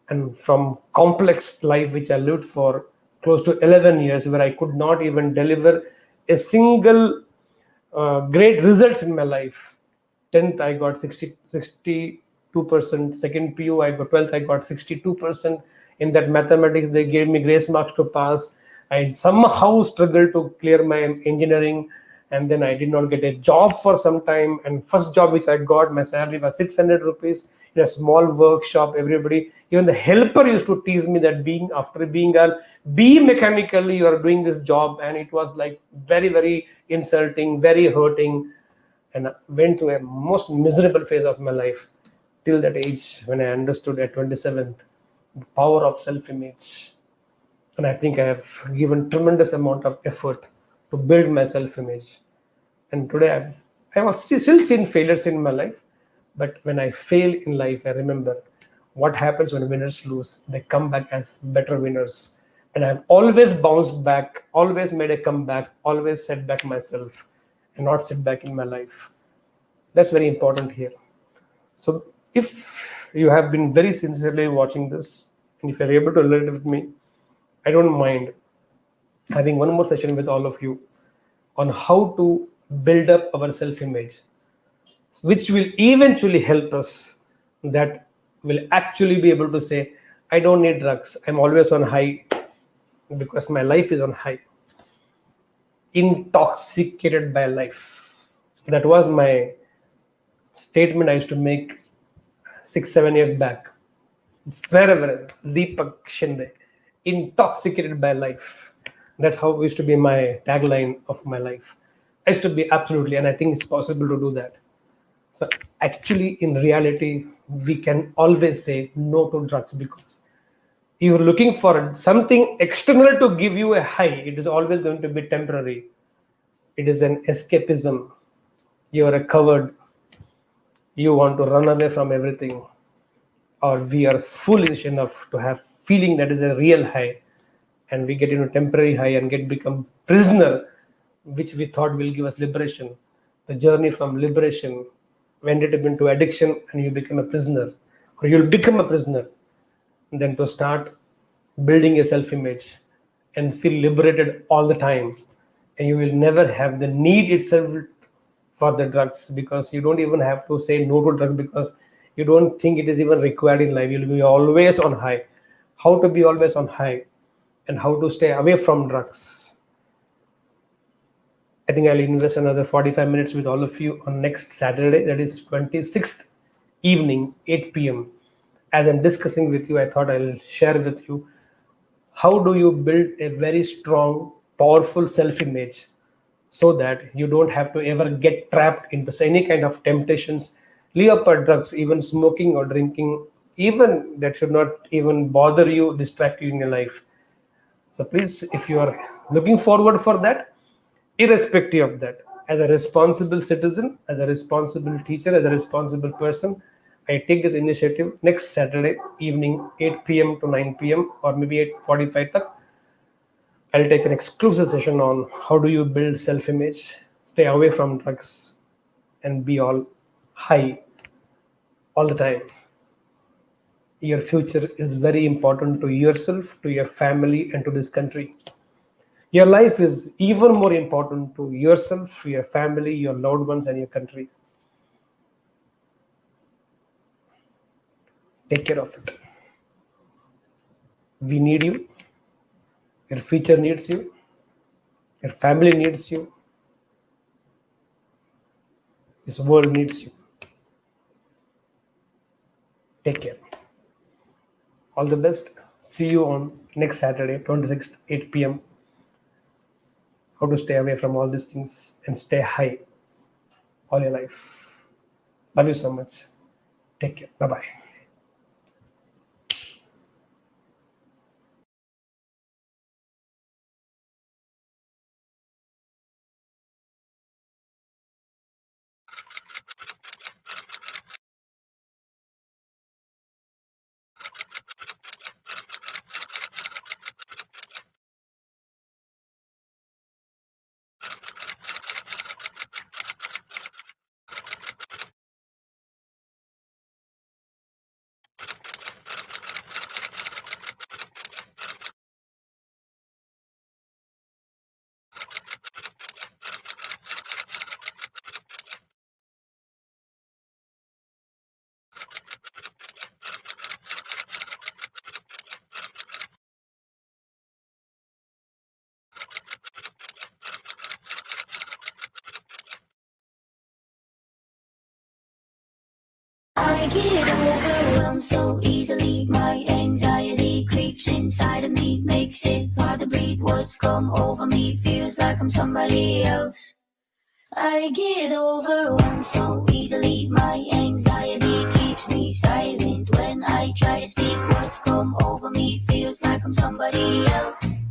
And from complex life which I lived for close to 11 years, where I could not even deliver a single great results in my life. 10th I got 62%. Second PU I got 12th I got 62%. In that mathematics they gave me grace marks to pass. I somehow struggled to clear my engineering, and then I did not get a job for some time. And first job which I got, my salary was 600 rupees in a small workshop. Everybody, even the helper, used to tease me that after being a B mechanically, you are doing this job, and it was like very, very insulting, very hurting, and I went through a most miserable phase of my life till that age when I understood at 27th the power of self-image. And I think I have given tremendous amount of effort to build my self-image. And today I have still seen failures in my life, but when I fail in life, I remember what happens when winners lose. They come back as better winners. And I've always bounced back, always made a comeback, always set back myself and not sit back in my life. That's very important here. So if you have been very sincerely watching this, and if you're able to relate with me, I don't mind having one more session with all of you on how to build up our self-image, which will eventually help us, that will actually be able to say, I don't need drugs. I'm always on high because my life is on high. Intoxicated by life. That was my statement I used to make 6-7 years back. Wherever, Deepak Shinde, intoxicated by life. That's how it used to be my tagline of my life. I used to be absolutely, and I think it's possible to do that. So actually, in reality, we can always say no to drugs, because you're looking for something external to give you a high. It is always going to be temporary. It is an escapism. You are a coward. You want to run away from everything. Or we are foolish enough to have feeling that is a real high, and we get into temporary high and become prisoner, which we thought will give us liberation. The journey from liberation ended up into addiction, and you become a prisoner, or you'll become a prisoner. And then to start building a self-image and feel liberated all the time, and you will never have the need itself for the drugs, because you don't even have to say no to drugs, because you don't think it is even required in life. You'll be always on high. How to be always on high and how to stay away from drugs, I think I'll invest another 45 minutes with all of you on next Saturday, that is 26th evening, 8 p.m. As I'm discussing with you, I thought I'll share with you how do you build a very strong, powerful self-image, so that you don't have to ever get trapped into any kind of temptations, leopard drugs, even smoking or drinking, even that should not even bother you, distract you in your life. So please, if you are looking forward for that, irrespective of that, as a responsible citizen, as a responsible teacher, as a responsible person, I take this initiative next Saturday evening, 8 p.m. to 9 p.m. or maybe 8:45. I'll take an exclusive session on how do you build self-image, stay away from drugs, and be all high all the time. Your future is very important to yourself, to your family, and to this country. Your life is even more important to yourself, your family, your loved ones, and your country. Take care of it. We need you. Your future needs you. Your family needs you. This world needs you. Take care. All the best. See you on next Saturday, 26th, 8 p.m. How to stay away from all these things and stay high all your life. Love you so much. Take care. Bye-bye. I get overwhelmed so easily. My anxiety creeps inside of me, makes it hard to breathe. Words come over me, feels like I'm somebody else. I get overwhelmed so easily. My anxiety keeps me silent. When I try to speak, words come over me, feels like I'm somebody else.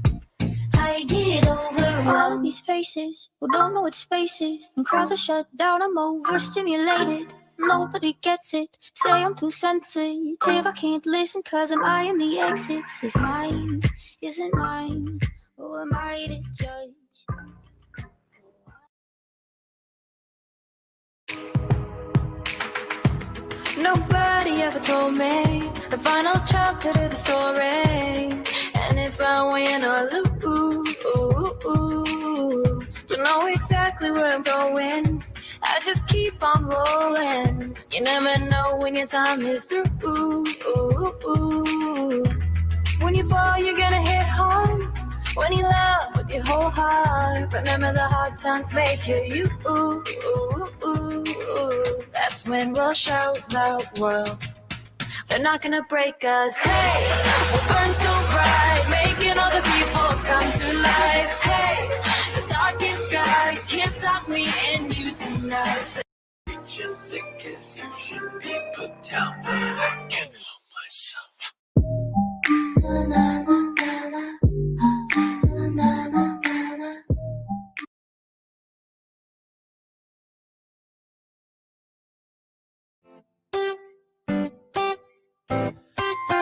I get overwhelmed. All these faces who don't know what space is, and crowds are shut down, I'm overstimulated. Nobody gets it. Say I'm too sensitive, I can't listen, cause I'm eyeing the exits. Is mine, isn't mine, who am I to judge? Nobody ever told me the final chapter to the story. And if I win or lose, don't know exactly where I'm going, I just keep on rolling. You never know when your time is through. When you fall, you're gonna hit hard. When you love with your whole heart, remember the hard times make you. That's when we'll show the world they're not gonna break us. Hey, we'll burn so bright, making all the people come to life. Hey, the darkest sky can't stop me and you tonight. Just sick as you should be put down, but I can't help myself.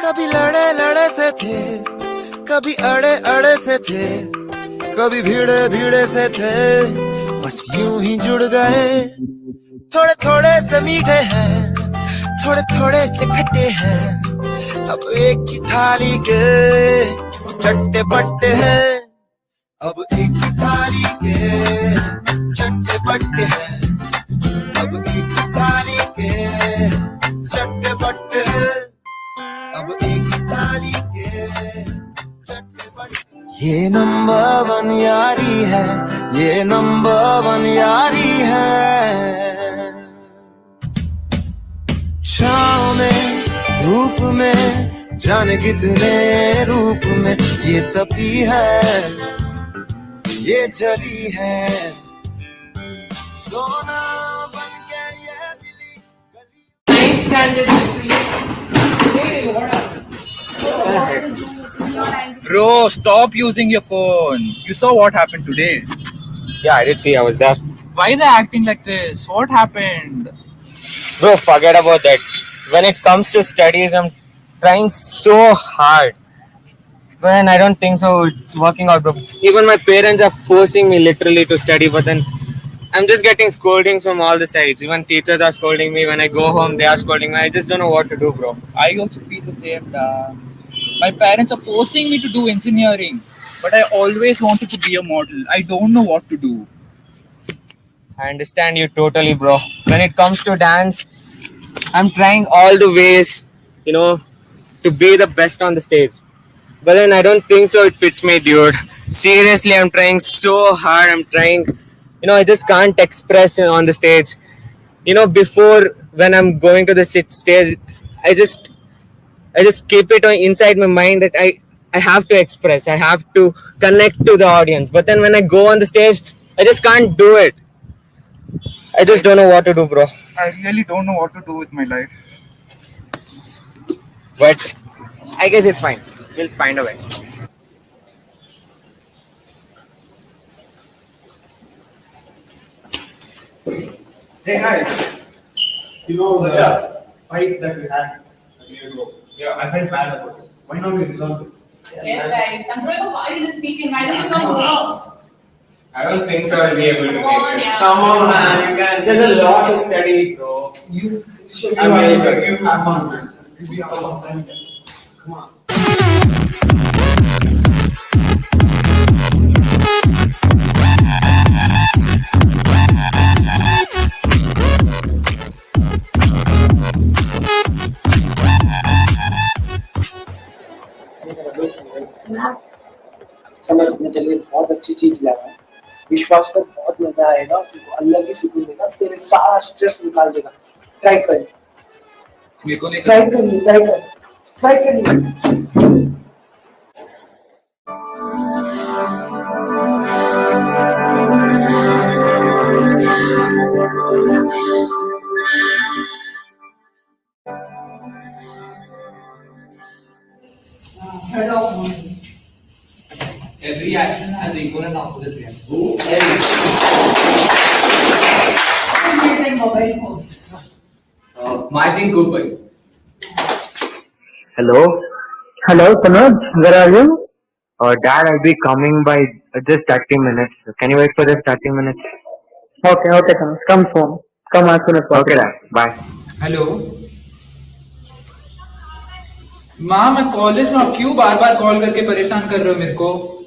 कभी लड़े लड़े से थे, कभी अड़े अड़े से थे, कभी भीड़े भीड़े से थे, बस यूं ही जुड़ गए। थोड़े थोड़े से मीठे हैं, थोड़े थोड़े से खट्टे हैं, अब एक ही थाली के चट्टे बट्टे हैं। अब एक ही थाली के चट्टे बट्टे हैं, अब एक ही थाली के चट्टे बट्टे हैं, अब एक ही थाली के चट्टे बट्टे। ये नंबर वन यारी है, ये नंबर वन यारी है। छाँव में धूप में जाने कितने रूप में ये तपी है, ये जली है, सोना बन के ये मिली गली। Ninth standard Bro, stop using your phone. You saw what happened today. Yeah, I did see. I was there. Why they acting like this? What happened? Bro, forget about that. When it comes to studies, I'm trying so hard. But I don't think so it's working out, bro. Even my parents are forcing me literally to study, but then I'm just getting scoldings from all the sides. Even teachers are scolding me. When I go home, they are scolding me. I just don't know what to do, bro. I also feel the same. My parents are forcing me to do engineering, but I always wanted to be a model. I don't know what to do. I understand you totally, bro. When it comes to dance, I'm trying all the ways, to be the best on the stage. But then I don't think so it fits me, dude. Seriously, I'm trying so hard. I'm trying, I just can't express on the stage. Before when I'm going to the stage, I just keep it inside my mind that I have to express. I have to connect to the audience. But then when I go on the stage, I just can't do it. I just don't know what to do, bro. I really don't know what to do with my life. But I guess it's fine. We'll find a way. Hey guys, the fight that we had a year ago. Yeah, I felt bad about it. Why not we resolve it? Yes, guys. I'm throwing a party this weekend. Why don't you come over? I don't think so I'll be able to Come on, make it. yeah. Come on, man. You can. There's a lot to study, bro. You should I'm very sure. you have fun, man. You'll be out of time. Come on. समझ में चलिए बहुत अच्छी चीज लगा है। विश्वास कर बहुत मजा आएगा, अल्लाह की सुकून देगा, तेरे सारा स्ट्रेस निकाल देगा। ट्राई कर, ट्राई करिए। Every action has equal and opposite reactions. Martin Cooper. Hello? Hello, Tanoj, where are you? Dad, I'll be coming by just 30 minutes. Can you wait for just 30 minutes? Okay, Tanoj, come soon. Come as soon as possible. Okay, Dad. Bye. Hello माँ, मैं college में, आप क्यों बार बार call करके परेशान कर रहे हो मेरे को?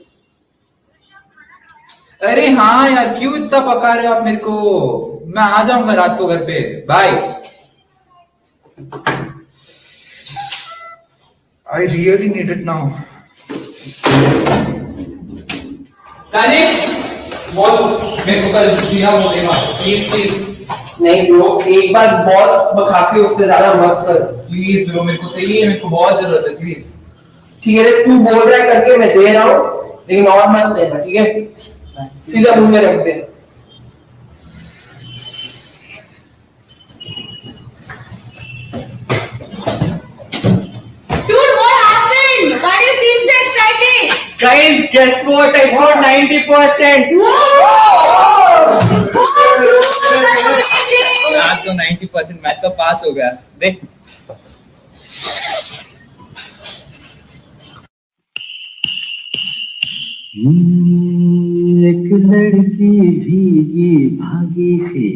अरे हाँ यार, क्यों इतना पका रहे हो आप मेरे को? मैं आ जाऊंगा रात को घर पे। Bye. I really need it now. Danish, बोल मेरे को कल दिया बोलेगा, प्लीज प्लीज। नहीं ब्रो, एक बार बहुत काफी, उससे ज्यादा मत कर। प्लीज ब्रो, मेरे को चाहिए, मेरे को बहुत जरूरत है, प्लीज। ठीक है, तू बोल रहा है करके मैं दे रहा हूँ, लेकिन और मत देना, ठीक है? सीधा मुंह में रख दे। Dude, what happened? Why do you seem so excited? Guys, guess what? I scored 90%. आज तो 90% मैथ का पास हो गया। देख एक लड़की भीगी भागी सी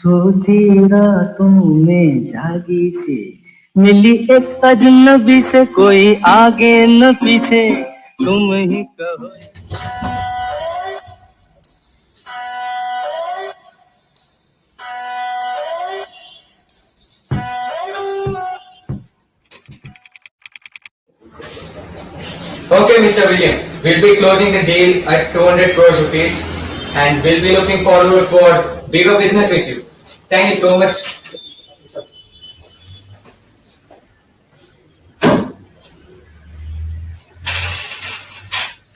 सोती रातों में जागी सी मिली एक अजनबी से कोई आगे न पीछे तुम ही कहो. Okay, Mr. William, we'll be closing the deal at 200 crores rupees and we'll be looking forward for bigger business with you. Thank you so much.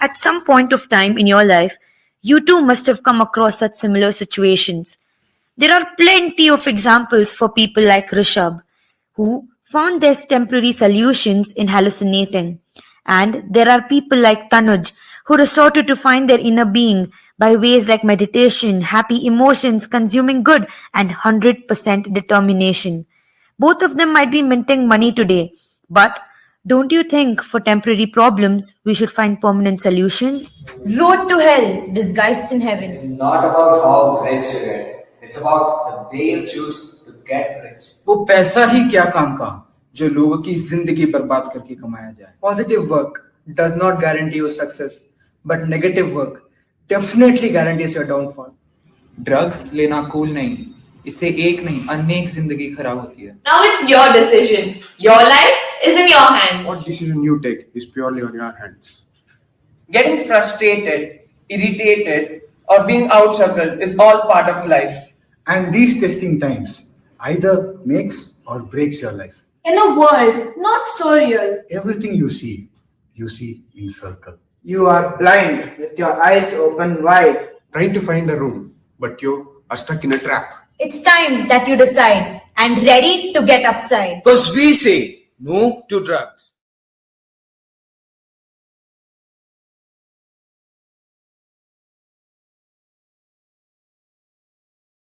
At some point of time in your life, you too must have come across such similar situations. There are plenty of examples for people like Rishabh, who found their temporary solutions in hallucinating. And there are people like Tanuj, who resorted to find their inner being by ways like meditation, happy emotions, consuming good, and 100% determination. Both of them might be minting money today, but don't you think for temporary problems we should find permanent solutions? Road to hell, disguised in heaven. It's not about how rich you get. It's about the way you choose to get rich. वो पैसा ही क्या काम का जो लोगों की जिंदगी बर्बाद करके कमाया जाए. Positive work does not guarantee you success, but negative work definitely guarantees your downfall. Drugs लेना कूल नहीं, इससे एक नहीं अनेक जिंदगी खराब होती है. Now it's your decision. Your life is in your hands. What decision you take is purely on your hands. Getting frustrated, irritated, or being outshackled is all part of life. And these testing times either makes or breaks your life. In a world not so real, Everything you see in circle. You are blind with your eyes open wide. Trying to find a room, but you are stuck in a trap. It's time that you decide and ready to get upside. Because we say no to drugs.